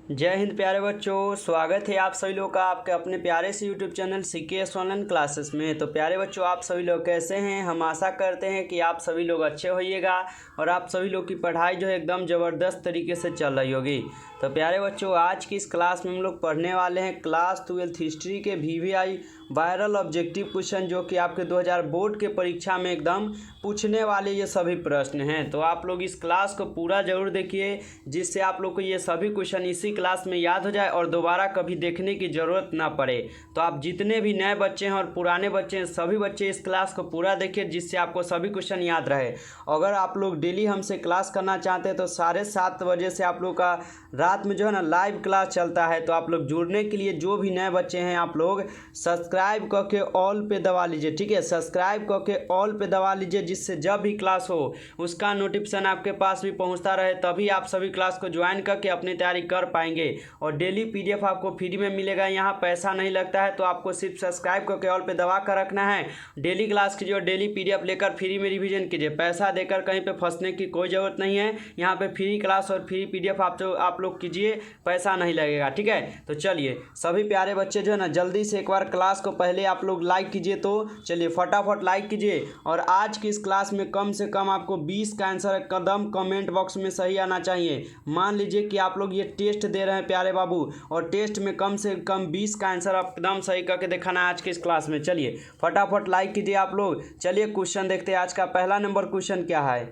जय हिंद प्यारे बच्चों, स्वागत है आप सभी लोग का आपके अपने प्यारे से YouTube channel CKS online classes में। तो प्यारे बच्चों, आप सभी लोग कैसे हैं? हम आशा करते हैं कि आप सभी लोग अच्छे होइएगा और आप सभी लोग की पढ़ाई जो है एकदम ज़बरदस्त तरीके से चल रही होगी। तो प्यारे बच्चों, आज की इस क्लास में हम लोग पढ़ने वाले हैं क्लास 12 हिस्ट्री के VVI वायरल ऑब्जेक्टिव क्वेश्चन, जो कि आपके 2000 बोर्ड के परीक्षा में एकदम पूछने वाले ये सभी प्रश्न हैं। तो आप लोग इस क्लास को पूरा ज़रूर देखिए, जिससे आप लोग को ये सभी क्वेश्चन इसी क्लास में याद हो जाए और दोबारा कभी देखने की ज़रूरत ना पड़े। तो आप जितने भी नए बच्चे हैं और पुराने बच्चे हैं, सभी बच्चे इस क्लास को पूरा देखिए, जिससे आपको सभी क्वेश्चन याद रहे। अगर आप लोग डेली हमसे क्लास करना चाहते हैं तो 7:30 बजे से आप लोग का रात में जो है ना लाइव क्लास चलता है। तो आप लोग जुड़ने के लिए जो भी नए बच्चे हैं, आप लोग सब्सक्राइब करके ऑल पे दबा लीजिए, ठीक है। सब्सक्राइब करके ऑल पे दबा लीजिए, जिससे जब भी क्लास हो उसका नोटिफिकेशन आपके पास भी पहुंचता रहे, तभी आप सभी क्लास को ज्वाइन करके अपनी तैयारी कर पाएंगे। और डेली PDF आपको फ्री में मिलेगा, यहाँ पैसा नहीं लगता है। तो आपको सिर्फ सब्सक्राइब करके ऑल पे दबा कर रखना है। डेली क्लास कीजिए और डेली PDF लेकर फ्री में रिवीजन कीजिए। पैसा देकर कहीं पे फंसने की कोई ज़रूरत नहीं है। यहाँ पे फ्री क्लास और फ्री PDF आप लोग कीजिए, पैसा नहीं लगेगा, ठीक है। तो चलिए सभी प्यारे बच्चे जो है ना, जल्दी से एक बार क्लास को पहले आप लोग लाइक कीजिए। तो चलिए फटाफट लाइक कीजिए। और आज की इस क्लास में कम से कम आपको 20 का आंसर कदम कमेंट बॉक्स में सही आना चाहिए। मान लीजिए कि आप लोग ये टेस्ट दे रहे हैं प्यारे बाबू, और टेस्ट में कम से कम 20 का आंसर आप एकदम सही करके दिखाना है आज की इस क्लास में। चलिए फटाफट लाइक कीजिए आप लोग। चलिए क्वेश्चन देखते हैं। आज का पहला नंबर क्वेश्चन क्या है?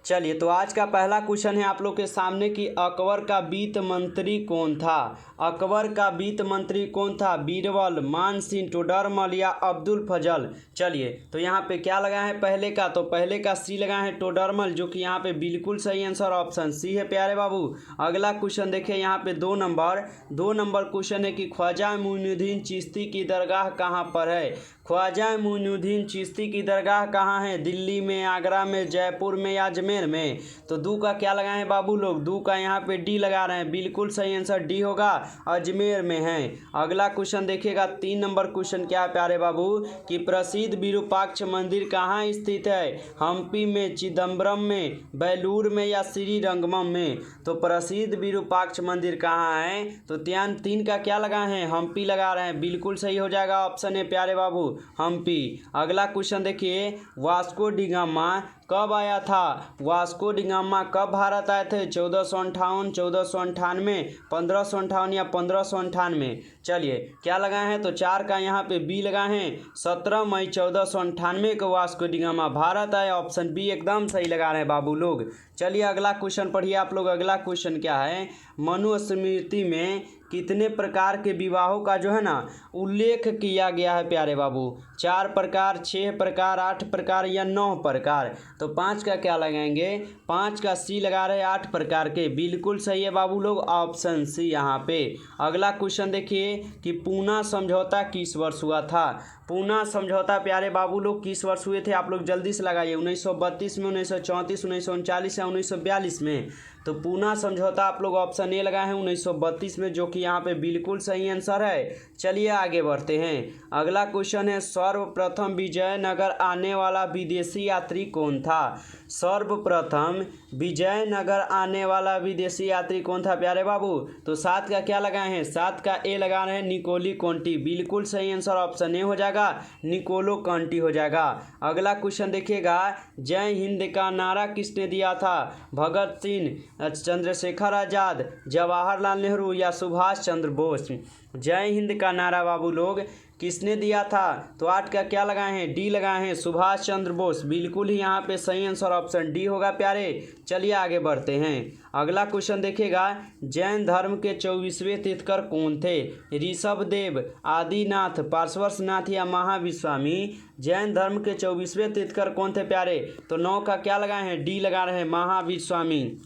चलिए, तो आज का पहला क्वेश्चन है आप लोग के सामने कि अकबर का वित्त मंत्री कौन था? अकबर का वित्त मंत्री कौन था? बीरबल, मान सिंह, टोडरमल या अब्दुल फजल? चलिए, तो यहाँ पे क्या लगा है पहले का? तो पहले का C लगा है टोडरमल, जो कि यहाँ पे बिल्कुल सही आंसर ऑप्शन C है प्यारे बाबू। अगला क्वेश्चन देखिए, यहाँ पे 2 नंबर क्वेश्चन है कि ख्वाजा मोइनुद्दीन चिश्ती की दरगाह कहाँ पर है? ख्वाजा मोइनुद्दीन चिश्ती की दरगाह कहाँ है? दिल्ली में, आगरा में, जयपुर में या अजमेर में? तो दू का क्या लगाए हैं बाबू लोग? दू का यहाँ पे D लगा रहे हैं। बिल्कुल सही आंसर D होगा, अजमेर में है। अगला क्वेश्चन देखिएगा, 3 नंबर क्वेश्चन क्या है प्यारे बाबू कि प्रसिद्ध विरूपाक्ष मंदिर कहाँ स्थित है? हम्पी में, चिदम्बरम में, बेलूर में या श्रीरंगम में? तो प्रसिद्ध विरूपाक्ष मंदिर कहाँ है? तो 3 का क्या लगाए हैं? हम्पी लगा रहे हैं। बिल्कुल सही हो जाएगा, ऑप्शन है प्यारे बाबू हम्पी। अगला क्वेश्चन देखिए, वास्को डी गामा कब आया था? वास्को डी गामा कब भारत आए थे? 1458, 1498, 1558 या 1598? चलिए क्या लगाए हैं? तो 4 का यहाँ पे B लगाए हैं। 17 मई 1498 को वास्को डी गामा भारत आए। ऑप्शन B एकदम सही लगा रहे हैं बाबू लोग। चलिए अगला क्वेश्चन पढ़िए आप लोग। अगला क्वेश्चन क्या है? मनुस्मृति में कितने प्रकार के विवाहों का जो है ना उल्लेख किया गया है प्यारे बाबू? 4 प्रकार, 6 प्रकार, 8 प्रकार या 9 प्रकार? तो 5 का क्या लगाएंगे? 5 का C लगा रहे हैं, 8 प्रकार के। बिल्कुल सही है बाबू लोग, ऑप्शन C यहाँ पे। अगला क्वेश्चन देखिए कि पूना समझौता किस वर्ष हुआ था? पूना समझौता प्यारे बाबू लोग किस वर्ष हुए थे? आप लोग जल्दी से लगाइए। 1932 में, 1934, 1939 या 1942 में? तो पूना समझौता आप लोग ऑप्शन A लगाए हैं 1932 में, जो कि यहाँ पे बिल्कुल सही आंसर है। चलिए आगे बढ़ते हैं। अगला क्वेश्चन है, सर्वप्रथम विजयनगर आने वाला विदेशी यात्री कौन था? सर्वप्रथम विजयनगर आने वाला विदेशी यात्री कौन था प्यारे बाबू? तो 7 का क्या लगाए हैं? 7 का A लगा रहे हैं, निकोली कॉन्टी। बिल्कुल सही आंसर ऑप्शन A हो जाएगा, निकोलो कॉन्टी हो जाएगा। अगला क्वेश्चन देखिएगा, जय हिंद का नारा किसने दिया था? भगत सिंह, चंद्रशेखर आजाद, जवाहरलाल नेहरू या सुभाष चंद्र बोस? जय हिंद का नारा बाबू लोग किसने दिया था? तो 8 का क्या लगाए हैं? D लगाए हैं, सुभाष चंद्र बोस। बिल्कुल ही यहाँ पे सही आंसर ऑप्शन D होगा प्यारे। चलिए आगे बढ़ते हैं। अगला क्वेश्चन देखिएगा, जैन धर्म के 24वें तीर्थंकर कौन थे? ऋषभदेव, आदिनाथ, पार्श्वनाथ या महावीर? जैन धर्म के 24वें तीर्थंकर कौन थे प्यारे? तो 9 का क्या लगाए हैं? D लगा रहे हैं, महावीर।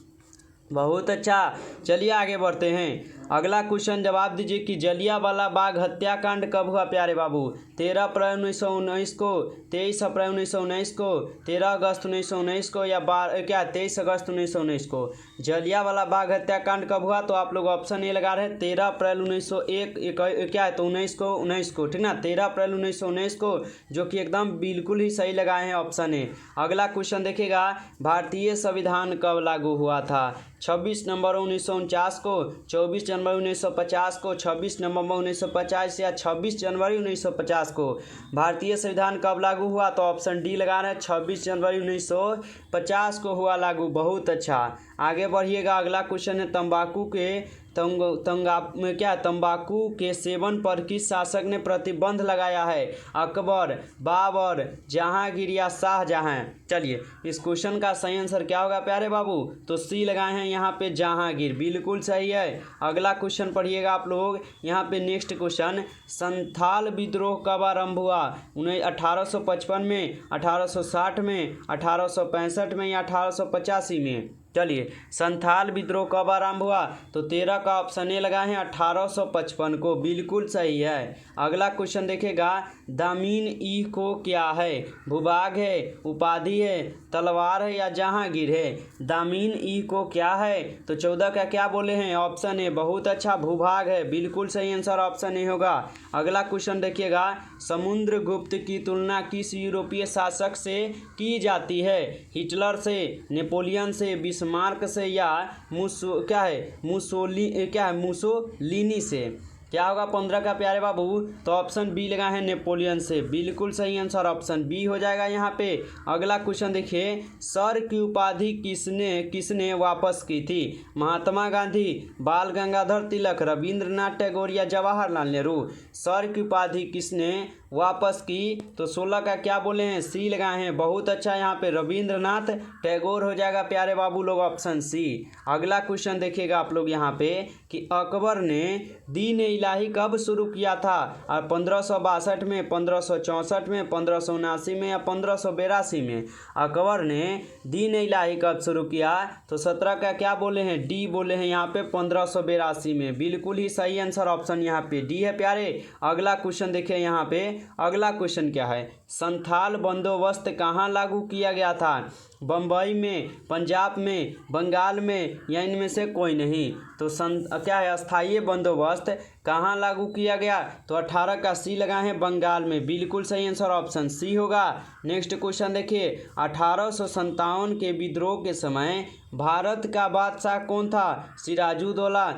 बहुत अच्छा। चलिए आगे बढ़ते हैं। अगला क्वेश्चन जवाब दीजिए कि जलियांवाला बाग हत्याकांड कब हुआ प्यारे बाबू? 13 अप्रैल 1919 को, 23 अप्रैल 1919 को, 13 अगस्त 1919 को या 23 अगस्त 1919 को? जलियांवाला बाग हत्याकांड कब हुआ? तो आप लोग ऑप्शन A लगा रहे हैं 13 अप्रैल 1901 क्या है? तो 19 को, ठीक ना, 13 अप्रैल 1919 को, जो कि एकदम बिल्कुल ही सही लगाए हैं, ऑप्शन A। अगला क्वेश्चन देखिएगा, भारतीय संविधान कब लागू हुआ था? 26 नवंबर 1949 को, 24 जनवरी जनवरी 1950 को, 26 नवंबर 1950 या 26 जनवरी 1950 को। भारतीय संविधान कब लागू हुआ? तो ऑप्शन डी लगा रहे हैं, 26 जनवरी 1950 को हुआ लागू। बहुत अच्छा, आगे बढ़िएगा। अगला क्वेश्चन है तंबाकू के सेवन पर किस शासक ने प्रतिबंध लगाया है? अकबर, बाबर, जहांगीर या शाहजहां? चलिए, इस क्वेश्चन का सही आंसर क्या होगा प्यारे बाबू? तो सी लगाए हैं यहाँ पे जहांगीर, बिल्कुल सही है। अगला क्वेश्चन पढ़िएगा आप लोग। यहाँ पे नेक्स्ट क्वेश्चन, संथाल विद्रोह कब आरंभ हुआ? 1855 में, 1860 में, 1865 में या 1885 में? चलिए, संथाल विद्रोह कब आरंभ हुआ? तो 13 का ऑप्शन ए लगा है, 1855 को, बिल्कुल सही है। अगला क्वेश्चन देखेगा, दामीन ई को क्या है? भूभाग है, उपाधि है, तलवार है या जहांगीर है? दामीन ई को क्या है? तो 14 का क्या बोले हैं? ऑप्शन ए, बहुत अच्छा, भूभाग है, बिल्कुल सही आंसर ऑप्शन ए होगा। अगला क्वेश्चन देखिएगा, समुद्रगुप्त की तुलना किस यूरोपीय शासक से की जाती है? हिटलर से, नेपोलियन से, बिस्मार्क से या मुसोलिनी से? क्या होगा 15 का प्यारे बाबू? तो ऑप्शन बी लगा है, नेपोलियन से, बिल्कुल सही आंसर ऑप्शन बी हो जाएगा यहाँ पे। अगला क्वेश्चन देखिए, सर की उपाधि किसने वापस की थी? महात्मा गांधी, बाल गंगाधर तिलक, रविंद्रनाथ टैगोर या जवाहरलाल नेहरू? सर की उपाधि किसने वापस की? तो 16 का क्या बोले हैं? सी लगाए हैं, बहुत अच्छा, यहाँ पे रविंद्रनाथ टैगोर हो जाएगा प्यारे बाबू लोग, ऑप्शन सी। अगला क्वेश्चन देखिएगा आप लोग यहाँ पे कि अकबर ने दीन इलाही कब शुरू किया था? 1562 में, 1564 में, 1579 में या 1582 में? अकबर ने दीन इलाही कब शुरू किया? तो 17 का क्या बोले हैं? डी बोले हैं यहाँ पे, 1582 में, बिल्कुल ही सही आंसर ऑप्शन यहाँ पे डी है प्यारे। अगला क्वेश्चन देखिए यहाँ पे, अगला क्वेश्चन क्या है? संथाल बंदोबस्त कहाँ लागू किया गया था? बम्बई में, पंजाब में, बंगाल में या इनमें से कोई नहीं? तो क्या है, अस्थायी बंदोबस्त कहाँ लागू किया गया? तो 18 का सी लगाए हैं, बंगाल में, बिल्कुल सही आंसर ऑप्शन सी होगा। नेक्स्ट क्वेश्चन देखिए, 1857 के विद्रोह के समय भारत का बादशाह कौन था? सिराजुद्दौला,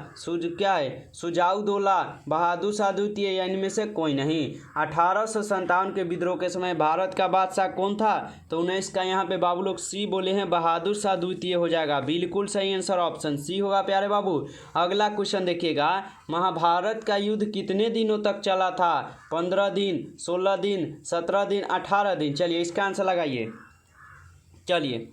शुजाउद्दौला, बहादुर शाह द्वितीय या इनमें से कोई नहीं? 1857 के विद्रोह के समय भारत का बादशाह कौन था? तो 19 का यहाँ पे बाबू लोग सी बोले हैं, बहादुर शाह द्वितीय हो जाएगा, बिल्कुल सही आंसर ऑप्शन सी होगा प्यारे बाबू। अगला क्वेश्चन देखिएगा, महाभारत का युद्ध कितने दिनों तक चला था? 15 दिन, 16 दिन, 17 दिन, 18 दिन? चलिए, इसका आंसर लगाइए। चलिए,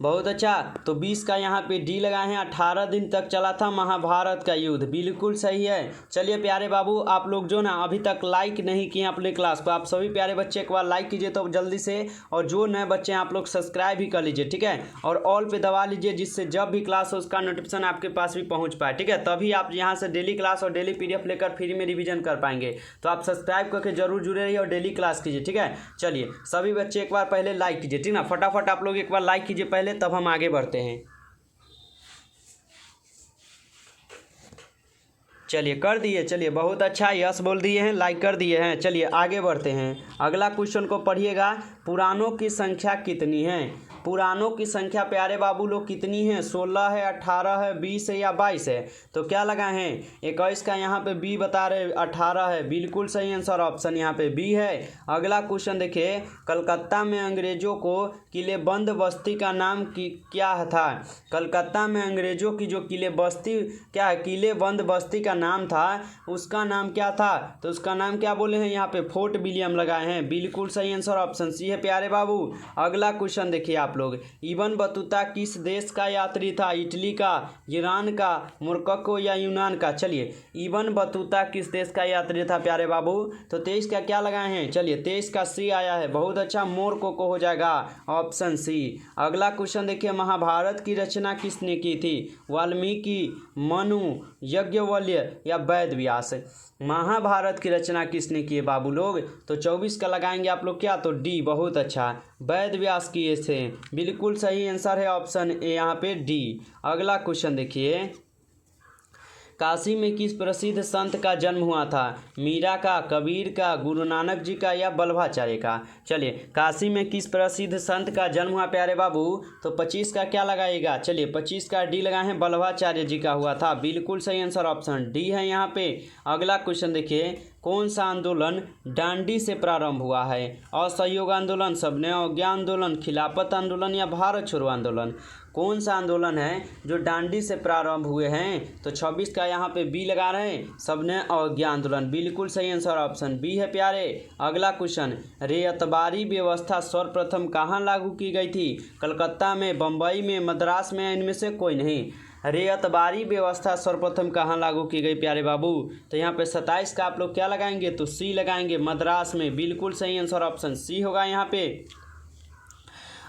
बहुत अच्छा, तो 20 का यहाँ पे डी लगाए हैं, 18 दिन तक चला था महाभारत का युद्ध, बिल्कुल सही है। चलिए प्यारे बाबू, आप लोग जो ना अभी तक लाइक नहीं किए अपने क्लास को, आप सभी प्यारे बच्चे एक बार लाइक कीजिए तो जल्दी से, और जो नए बच्चे हैं आप लोग सब्सक्राइब भी कर लीजिए, ठीक है, और ऑल पे दबा लीजिए, जिससे जब भी क्लास हो उसका नोटिफिकेशन आपके पास भी पहुँच पाए, ठीक है, तभी आप यहाँ से डेली क्लास और डेली PDF लेकर फ्री में रिविजन कर पाएंगे। तो आप सब्सक्राइब करके जरूर जुड़े रहिए और डेली क्लास कीजिए, ठीक है। चलिए, सभी बच्चे एक बार पहले लाइक कीजिए, ठीक ना, फटाफट आप लोग एक बार लाइक कीजिए पहले, तब हम आगे बढ़ते हैं। चलिए, कर दिए, चलिए बहुत अच्छा, यस बोल दिए हैं, लाइक कर दिए हैं। चलिए आगे बढ़ते हैं। अगला क्वेश्चन को पढ़िएगा, पुराणों की संख्या कितनी है? पुराणों की संख्या प्यारे बाबू लोग कितनी है? 16 है, 18 है, 20 है या 22 है? तो क्या लगाए हैं? 21 का यहाँ पे बी बता रहे, 18 है, बिल्कुल सही आंसर ऑप्शन यहाँ पे बी है। अगला क्वेश्चन देखिए, कलकत्ता में अंग्रेजों को किलेबंद बस्ती का नाम क्या था? कलकत्ता में अंग्रेजों की जो किलेबंद बस्ती का नाम था, उसका नाम क्या था? तो उसका नाम क्या बोले हैं यहाँ पे? फोर्ट विलियम लगाए हैं, बिल्कुल सही आंसर ऑप्शन सी है प्यारे बाबू। अगला क्वेश्चन देखिए आप लोग, इब्न बतूता किस देश का यात्री था? इटली का, ईरान का, मोरक्को या यूनान का? चलिए, इब्न बतूता किस देश का यात्री था प्यारे बाबू? तो 23 का क्या लगाए हैं? चलिए, 23 का सी आया है, बहुत अच्छा, मोरक्को हो जाएगा ऑप्शन सी। अगला क्वेश्चन देखिए, महाभारत की रचना किसने की थी? वाल्मीकि, मनु, याज्ञवल्क्य या वेद व्यास? महाभारत की रचना किसने की है बाबू लोग? तो 24 का लगाएंगे आप लोग क्या? तो डी, बहुत अच्छा, वेद व्यास किए थे, बिल्कुल सही आंसर है ऑप्शन ए यहाँ पे डी। अगला क्वेश्चन देखिए, काशी में किस प्रसिद्ध संत का जन्म हुआ था? मीरा का, कबीर का, गुरु नानक जी का या वल्लभाचार्य का? चलिए, काशी में किस प्रसिद्ध संत का जन्म हुआ प्यारे बाबू? तो 25 का क्या लगाइएगा? चलिए 25 का डी लगाए हैं, वल्लभाचार्य जी का हुआ था। बिल्कुल सही आंसर ऑप्शन डी है यहाँ पे। अगला क्वेश्चन देखिए, कौन सा आंदोलन डांडी से प्रारंभ हुआ है? असहयोग आंदोलन, सबने अवज्ञा आंदोलन, खिलाफत आंदोलन या भारत छोड़ो आंदोलन? कौन सा आंदोलन है जो डांडी से प्रारंभ हुए हैं? तो 26 का यहाँ पे बी लगा रहे हैं, सबने अवज्ञा आंदोलन। बिल्कुल सही आंसर ऑप्शन बी है प्यारे। अगला क्वेश्चन, रेयतबारी व्यवस्था सर्वप्रथम कहाँ लागू की गई थी? कलकत्ता में, बम्बई में, मद्रास में, इनमें से कोई नहीं। रेयतबारी व्यवस्था सर्वप्रथम कहाँ लागू की गई प्यारे बाबू? तो यहाँ पे 27 का आप लोग क्या लगाएंगे? तो सी लगाएंगे, मद्रास में। बिल्कुल सही आंसर ऑप्शन सी होगा यहाँ पे।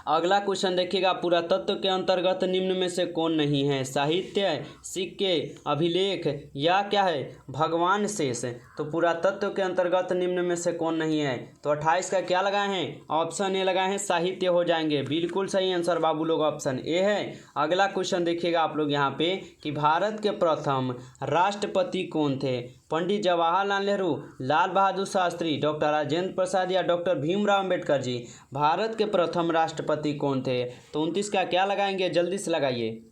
अगला क्वेश्चन देखिएगा, पुरातत्व के अंतर्गत निम्न में से कौन नहीं है? साहित्य, सिक्के, अभिलेख या क्या है भगवान शेष? तो पुरातत्व के अंतर्गत निम्न में से कौन नहीं है? तो 28 का क्या लगाए हैं? ऑप्शन ए लगाए हैं, साहित्य हो जाएंगे। बिल्कुल सही आंसर बाबू लोग ऑप्शन ए है। अगला क्वेश्चन देखिएगा आप लोग यहाँ पे कि भारत के प्रथम राष्ट्रपति कौन थे? पंडित जवाहरलाल नेहरू, लाल बहादुर शास्त्री, डॉक्टर राजेंद्र प्रसाद या डॉक्टर भीमराव अम्बेडकर जी? भारत के प्रथम राष्ट्रपति कौन थे? तो 29 का क्या लगाएंगे? जल्दी से लगाइए।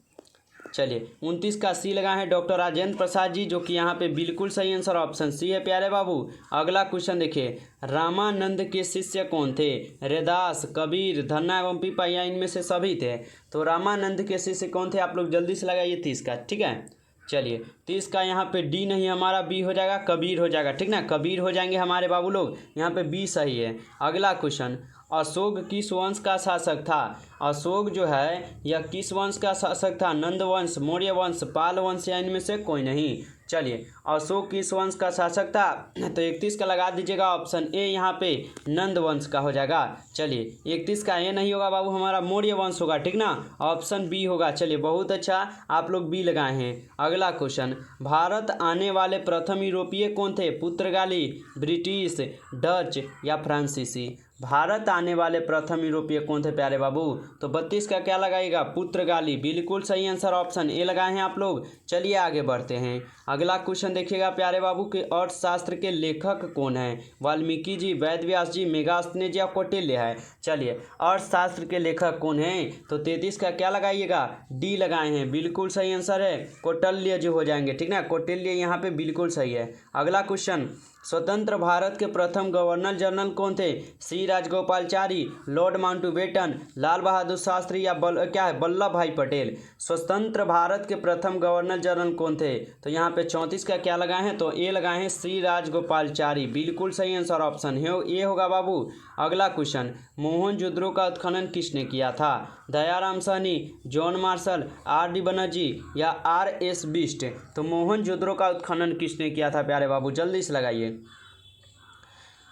चलिए 29 का सी लगाए हैं, डॉक्टर राजेंद्र प्रसाद जी, जो कि यहाँ पे बिल्कुल सही आंसर ऑप्शन सी है प्यारे बाबू। अगला क्वेश्चन देखिए, रामानंद के शिष्य कौन थे? रैदास, कबीर, धन्ना एवं पीपा या इनमें से सभी थे? तो रामानंद के शिष्य कौन थे? आप लोग जल्दी से लगाइए 30 का, ठीक है। चलिए 30 का यहाँ पे डी नहीं, हमारा बी हो जाएगा, कबीर हो जाएगा, ठीक ना, कबीर हो जाएंगे हमारे बाबू लोग। यहाँ पे बी सही है। अगला क्वेश्चन, अशोक किस वंश का शासक था? अशोक जो है यह किस वंश का शासक था? नंद वंश, मौर्य वंश, पाल वंश या इनमें से कोई नहीं? चलिए अशोक किस वंश का शासक था? तो 31 का लगा दीजिएगा, ऑप्शन ए यहाँ पे नंद वंश का हो जाएगा। चलिए 31 का ए नहीं होगा बाबू, हमारा मौर्य वंश होगा, ठीक ना, ऑप्शन बी होगा। चलिए बहुत अच्छा, आप लोग बी लगाए हैं। अगला क्वेश्चन, भारत आने वाले प्रथम यूरोपीय कौन थे? पुर्तगाली, ब्रिटिश, डच या फ्रांसीसी? भारत आने वाले प्रथम यूरोपीय कौन थे प्यारे बाबू? तो 32 का क्या लगाएगा? पुर्तगाली। बिल्कुल सही आंसर ऑप्शन ए लगाए हैं आप लोग। चलिए आगे बढ़ते हैं। अगला क्वेश्चन देखिएगा प्यारे बाबू कि अर्थशास्त्र के लेखक कौन है? वाल्मीकि जी, वेद व्यास जी, मेगास्थनीज जी या कौटिल्य है? चलिए अर्थशास्त्र के लेखक कौन है? तो 33 का क्या लगाइएगा? डी लगाए हैं। बिल्कुल सही आंसर है, कौटिल्य जी हो जाएंगे, ठीक ना, कौटिल्य यहाँ पे बिल्कुल सही है। अगला क्वेश्चन, स्वतंत्र भारत के प्रथम गवर्नर जनरल कौन थे? सी राजगोपालचारी, लॉर्ड माउंटबेटन, लाल बहादुर शास्त्री या क्या है वल्लभ भाई पटेल? स्वतंत्र भारत के प्रथम गवर्नर जनरल कौन थे? तो यहाँ पे 34 का क्या लगाए हैं? तो ए लगाए हैं, श्री राजगोपालचारी। बिल्कुल सही आंसर ऑप्शन है ए होगा बाबू। अगला क्वेश्चन, मोहनजोदड़ो का उत्खनन किसने किया था? Dayaram Sahni, John Marshall, R D Banerjee या आर एस बिस्ट? तो मोहनजोदड़ो का उत्खनन किसने किया था प्यारे बाबू? जल्दी से लगाइए।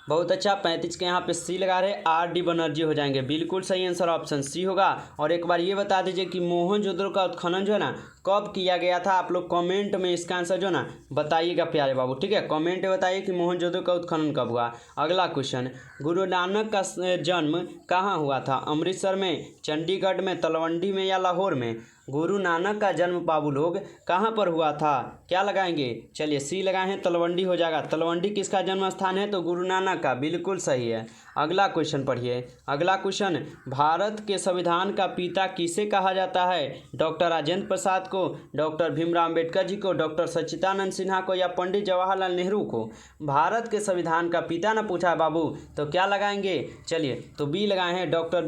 बहुत अच्छा, 35 के यहाँ पे सी लगा रहे, आर डी बनर्जी हो जाएंगे। बिल्कुल सही आंसर ऑप्शन सी होगा। और एक बार ये बता दीजिए कि मोहनजोदड़ो का उत्खनन जो है ना कब किया गया था? आप लोग कमेंट में इसका आंसर जो ना बताइएगा प्यारे बाबू, ठीक है, कमेंट में बताइए कि मोहनजोदड़ो का उत्खनन कब हुआ। अगला क्वेश्चन, गुरु नानक का जन्म कहाँ हुआ था? अमृतसर में, चंडीगढ़ में, तलवंडी में या लाहौर में? गुरु नानक का जन्म बाबू लोग कहाँ पर हुआ था? क्या लगाएंगे? चलिए सी लगाए हैं, तलवंडी हो जाएगा। तलवंडी किसका जन्म स्थान है? तो गुरु नानक का। बिल्कुल सही है। अगला क्वेश्चन पढ़िए। अगला क्वेश्चन, भारत के संविधान का पिता किसे कहा जाता है? डॉक्टर राजेंद्र प्रसाद को, डॉक्टर भीमराव अम्बेडकर जी को, डॉक्टर सच्चिदानंद सिन्हा को या पंडित जवाहरलाल नेहरू को? भारत के संविधान का पिता ना पूछा है बाबू, तो क्या लगाएंगे? चलिए तो बी लगाए हैं, डॉक्टर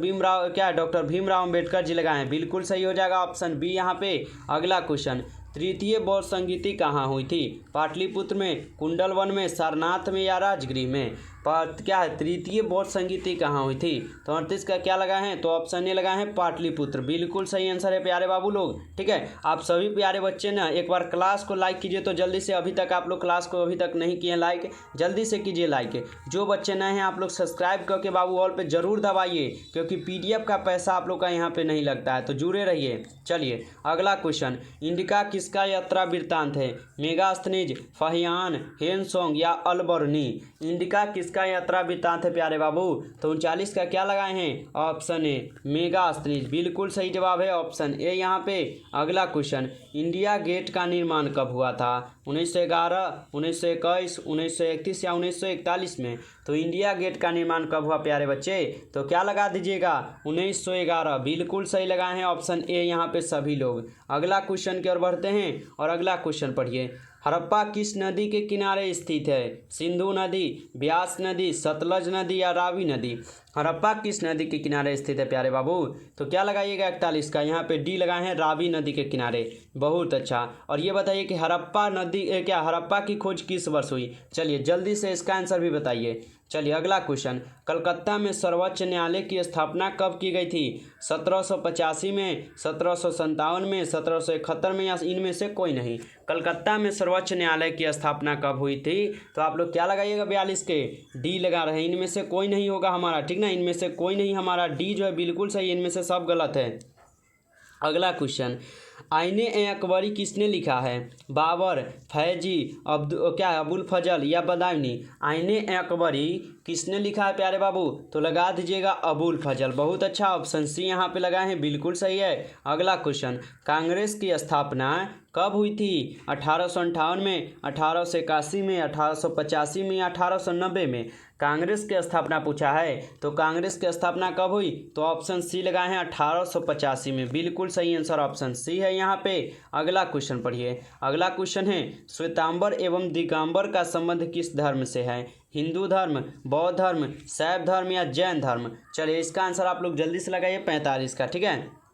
भीमराव अम्बेडकर जी लगाए हैं। बिल्कुल सही हो जाएगा ऑप्शन बी यहाँ पे। अगला क्वेश्चन, तृतीय बौद्ध संगीति कहाँ हुई थी? पाटलिपुत्र में, कुंडलवन में, सारनाथ में या राजगृह में? क्या है तृतीय बौद्ध संगीति कहाँ हुई थी? तो 38 का क्या लगाए हैं? तो ऑप्शन ए लगाए हैं, पाटलिपुत्र। बिल्कुल सही आंसर है प्यारे बाबू लोग, ठीक है। आप सभी प्यारे बच्चे ना एक बार क्लास को लाइक कीजिए, तो जल्दी से, अभी तक आप लोग क्लास को अभी तक नहीं किए लाइक, जल्दी से कीजिए लाइक। जो बच्चे नए हैं आप लोग सब्सक्राइब करके बाबू ऑल पे जरूर दबाइए, क्योंकि PDF का पैसा आप लोग का यहाँ पे नहीं लगता है, तो जुड़े रहिए। चलिए अगला क्वेश्चन, इंडिका किसका यात्रा वृत्तांत है? मेगास्थनीज, फहियान, हेनसोंग या अलबर्नी? इंडिका किसका यात्रा वृत्तांत है प्यारे बाबू? तो 39 का क्या लगाए हैं? Option A, Megasthenes. बिल्कुल सही जवाब है ऑप्शन ए यहाँ पे। अगला क्वेश्चन, इंडिया गेट का निर्माण कब हुआ था? 1911, 1921, 1931 या 1941 में? तो इंडिया गेट का निर्माण कब हुआ प्यारे बच्चे? तो क्या लगा दीजिएगा? 1911। बिल्कुल सही लगाए हैं ऑप्शन ए यहाँ पे सभी लोग। अगला क्वेश्चन की ओर बढ़ते हैं और अगला क्वेश्चन पढ़िए। हड़प्पा किस नदी के किनारे स्थित है? सिंधु नदी, ब्यास नदी, सतलज नदी या रावी नदी? हड़प्पा किस नदी के किनारे स्थित है प्यारे बाबू? तो क्या लगाइएगा 41 का? यहाँ पे डी लगाए हैं, रावी नदी के किनारे। बहुत अच्छा। और ये बताइए कि हड़प्पा नदी हड़प्पा की खोज किस वर्ष हुई? चलिए जल्दी से इसका आंसर भी बताइए। चलिए अगला क्वेश्चन। कलकत्ता में सर्वोच्च न्यायालय की स्थापना कब की गई थी? 1785 में, 1757 में, 1771 में या इनमें से कोई नहीं? कलकत्ता में सर्वोच्च न्यायालय की स्थापना कब हुई थी? तो आप लोग क्या लगाइएगा 42 के? डी लगा रहे हैं। इनमें से कोई नहीं होगा हमारा, ठीक ना? इनमें से कोई नहीं हमारा, डी जो है बिल्कुल सही, इनमें से सब गलत है। अगला क्वेश्चन। आईने अकबरी किसने लिखा है? बाबर, फैजी, अबुल फजल या बदायूनी? आईने अकबरी किसने लिखा है प्यारे बाबू? तो लगा दीजिएगा अबुल फजल। बहुत अच्छा, ऑप्शन सी यहाँ पे लगाए हैं, बिल्कुल सही है। अगला क्वेश्चन। कांग्रेस की स्थापना कब हुई थी? 1858 में, 1881 में, 1885 में या 1890 में? कांग्रेस की स्थापना पूछा है, तो कांग्रेस की स्थापना कब हुई? तो ऑप्शन सी लगाए हैं 1885 में। बिल्कुल सही आंसर ऑप्शन सी है यहाँ पे। अगला क्वेश्चन पढ़िए। अगला क्वेश्चन है, श्वेतांबर एवं दिगंबर का संबंध किस धर्म से है? हिंदू धर्म, बौद्ध धर्म, शैव धर्म या जैन धर्म? चलिए इसका आंसर आप लोग जल्दी से लगाइए 45 का, ठीक है?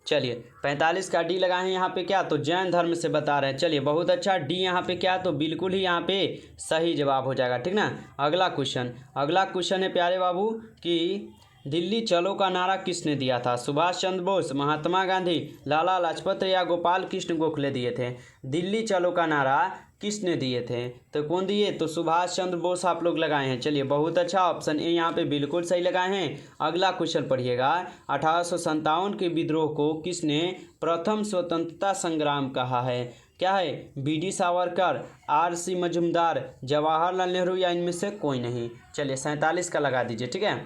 चलिए 45 का डी लगाए हैं यहाँ पे क्या? तो जैन धर्म से बता रहे हैं। चलिए बहुत अच्छा, डी यहाँ पे क्या? तो बिल्कुल ही यहाँ पे सही जवाब हो जाएगा, ठीक ना? अगला क्वेश्चन है प्यारे बाबू कि दिल्ली चलो का नारा किसने दिया था? सुभाष चंद्र बोस, महात्मा गांधी, लाला लाजपत या गोपाल कृष्ण गोखले दिए थे? दिल्ली चलो का नारा किसने दिए थे? तो कौन दिए? तो सुभाष चंद्र बोस आप लोग लगाए हैं। चलिए बहुत अच्छा, ऑप्शन ए यहाँ पे बिल्कुल सही लगाए हैं। अगला क्वेश्चन पढ़िएगा। 1857 के विद्रोह को किसने प्रथम स्वतंत्रता संग्राम कहा है? क्या है? बी.डी. सावरकर, आर.सी. मजूमदार, जवाहरलाल नेहरू या इनमें से कोई नहीं? चलिए 47 का लगा दीजिए, ठीक है?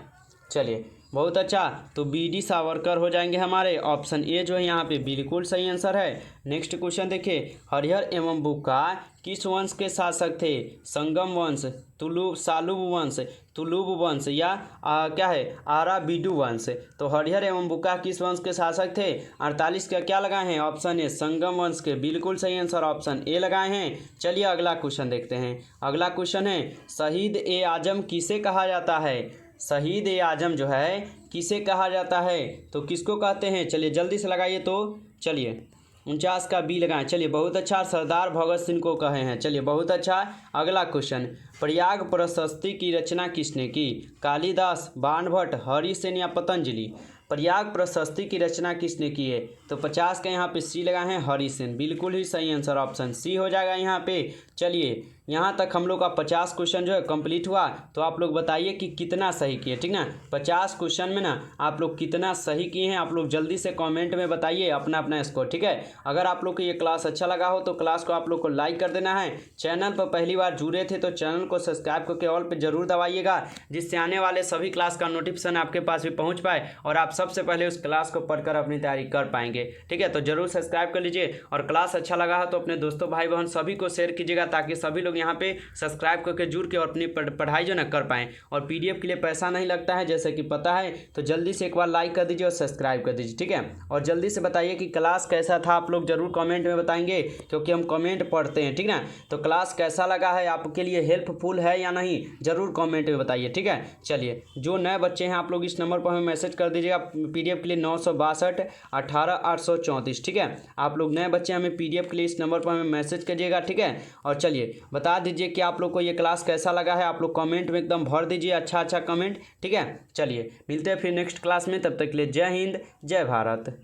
चलिए बहुत अच्छा, तो बी.डी. सावरकर हो जाएंगे हमारे। ऑप्शन ए जो है यहाँ पे बिल्कुल सही आंसर है। नेक्स्ट क्वेश्चन देखिए। हरिहर एवं बुक्का किस वंश के शासक थे? संगम वंश, तुलुब वंश या क्या है आराबीडू वंश? तो हरिहर एवं बुक्का किस वंश के शासक थे? 48 का क्या लगाए हैं? ऑप्शन ए संगम वंश के। बिल्कुल सही आंसर ऑप्शन ए लगाए हैं। चलिए अगला क्वेश्चन देखते हैं। अगला क्वेश्चन है, शहीद ए आजम किसे कहा जाता है? शहीद ए आजम जो है किसे कहा जाता है? तो किसको कहते हैं? चलिए जल्दी से लगाइए। तो चलिए 49 का बी लगाएं। चलिए बहुत अच्छा, सरदार भगत सिंह को कहे हैं। चलिए बहुत अच्छा। अगला क्वेश्चन, प्रयाग प्रशस्ति की रचना किसने की? कालिदास, बाणभट्ट, हरिसेन या पतंजलि? प्रयाग प्रशस्ति की रचना किसने की है? तो 50 का यहाँ पे सी लगाए हैं, हरिसेन। बिल्कुल ही सही आंसर ऑप्शन सी हो जाएगा यहाँ पे। चलिए यहाँ तक हम लोग का 50 क्वेश्चन जो है कंप्लीट हुआ। तो आप लोग बताइए कि कितना सही किए, ठीक ना? 50 क्वेश्चन में ना आप लोग कितना सही किए हैं, आप लोग जल्दी से कमेंट में बताइए अपना अपना स्कोर, ठीक है? अगर आप लोग को ये क्लास अच्छा लगा हो तो क्लास को आप लोग को लाइक कर देना है। चैनल पर पहली बार जुड़े थे तो चैनल को सब्सक्राइब करके ऑल पे जरूर दबाइएगा, जिससे आने वाले सभी क्लास का नोटिफिकेशन आपके पास भी पहुँच पाए और आप सबसे पहले उस क्लास को पढ़कर अपनी तैयारी कर पाएंगे, ठीक है? तो जरूर सब्सक्राइब कर लीजिए और क्लास अच्छा लगा हो तो अपने दोस्तों भाई बहन सभी को शेयर कीजिएगा, ताकि सभी लोग यहाँ पे सब्सक्राइब करके जुड़ के और अपनी पढ़ाई जो ना कर पाएँ। और पीडीएफ के लिए पैसा नहीं लगता है जैसे कि पता है, तो जल्दी से एक बार लाइक कर दीजिए और सब्सक्राइब कर दीजिए, ठीक है? और जल्दी से बताइए कि क्लास कैसा था, आप लोग जरूर कमेंट में बताएंगे, क्योंकि हम कमेंट पढ़ते हैं, ठीक ना? तो क्लास कैसा लगा है, आपके लिए हेल्पफुल है या नहीं, जरूर कमेंट में बताइए, ठीक है? चलिए जो नए बच्चे हैं आप लोग इस नंबर पर हमें मैसेज कर दीजिएगा पीडीएफ के लिए 962 18 834, ठीक है? आप लोग नए बच्चे हमें पीडीएफ के लिए इस नंबर पर हमें मैसेज करिएगा, ठीक है? और चलिए बता दीजिए कि आप लोग को ये क्लास कैसा लगा है, आप लोग कमेंट में एकदम भर दीजिए अच्छा अच्छा कमेंट, ठीक है? चलिए मिलते हैं फिर नेक्स्ट क्लास में, तब तक के लिए जय हिंद जय भारत।